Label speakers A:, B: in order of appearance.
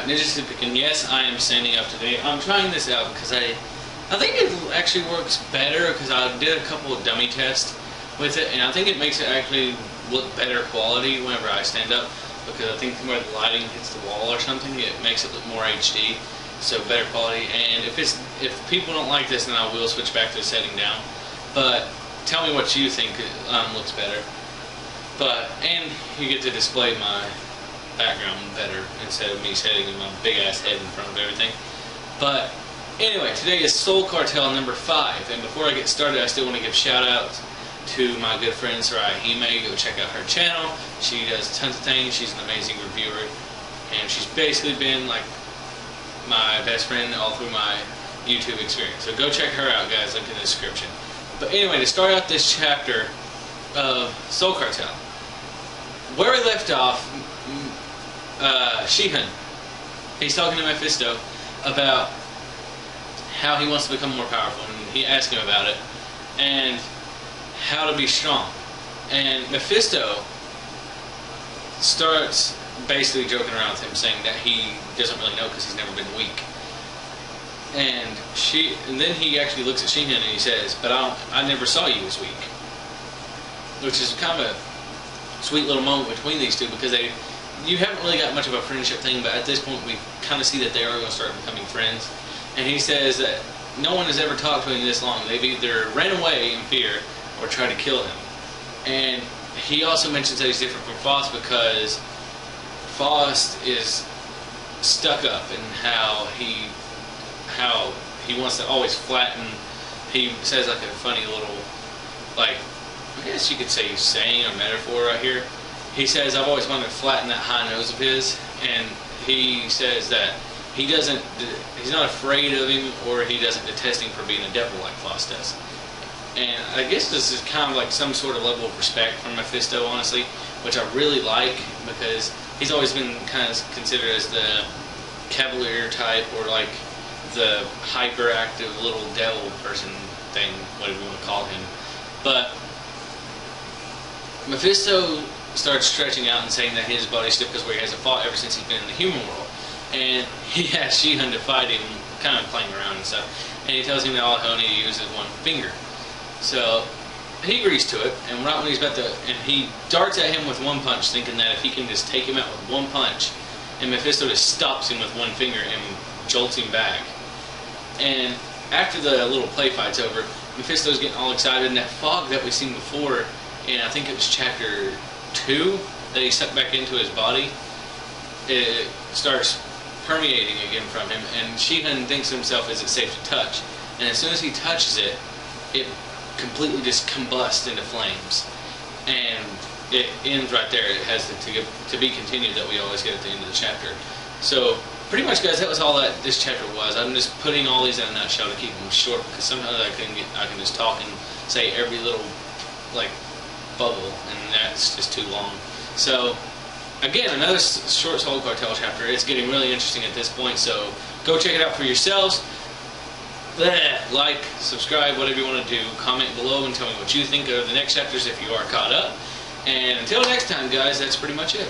A: Ninja Typican, yes, I am standing up today. I'm trying this out because I think it actually works better because I did a couple of dummy tests with it, and I think it makes it actually look better quality whenever I stand up, because I think where the lighting hits the wall or something, it makes it look more HD, so better quality. And if people don't like this, then I will switch back to setting down. But tell me what you think looks better. And you get to display my background better instead of me sitting in my big ass head in front of everything. But anyway, today is Soul Cartel number 5, and before I get started, I still want to give shout outs to my good friend Sarai Hime. Go check out her channel. She does tons of things. She's an amazing reviewer, and she's basically been like my best friend all through my YouTube experience. So go check her out, guys. Link in the description. But anyway, to start out this chapter of Soul Cartel, where we left off, Shihan, he's talking to Mephisto about how he wants to become more powerful, and he asked him about it and how to be strong. And Mephisto starts basically joking around with him, saying that he doesn't really know because he's never been weak. And then he actually looks at Shihan and he says, "But I never saw you as weak," which is kind of a sweet little moment between these two, because you haven't really got much of a friendship thing, but at this point we kind of see that they are going to start becoming friends. And he says that no one has ever talked to him this long. They've either ran away in fear or tried to kill him. And he also mentions that he's different from Faust because Faust is stuck up in how he wants to always flatten. He says like a funny little, like, I guess you could say saying or metaphor right here. He says, "I've always wanted to flatten that high nose of his," and he says that he's not afraid of him, or he doesn't detest him for being a devil like Faust does. And I guess this is kind of like some sort of level of respect from Mephisto, honestly, which I really like, because he's always been kind of considered as the cavalier type, or like the hyperactive little devil person thing, whatever you want to call him. But Mephisto starts stretching out and saying that his body's stiff because he hasn't fought ever since he's been in the human world. And he asks Shihan to fight him, kind of playing around and stuff. And he tells him that all he'll need to use is one finger. So he agrees to it, and right when he's about to, and he darts at him with one punch, thinking that if he can just take him out with one punch, and Mephisto just stops him with one finger and jolts him back. And after the little play fight's over, Mephisto's getting all excited, and that fog that we've seen before, and I think it was chapter 2 that he sucked back into his body, it starts permeating again from him, and Shihan thinks to himself, is it safe to touch? And as soon as he touches it, it completely just combusts into flames, and it ends right there. It has to be continued that we always get at the end of the chapter. So pretty much, guys, that was all that this chapter was. I'm just putting all these in a nutshell to keep them short, because sometimes I can just talk and say every little like bubble, and that's just too long. So again, another short Soul Cartel chapter. It's getting really interesting at this point, so go check it out for yourselves. Like, subscribe, whatever you want to do. Comment below and tell me what you think of the next chapters if you are caught up. And until next time, guys, that's pretty much it.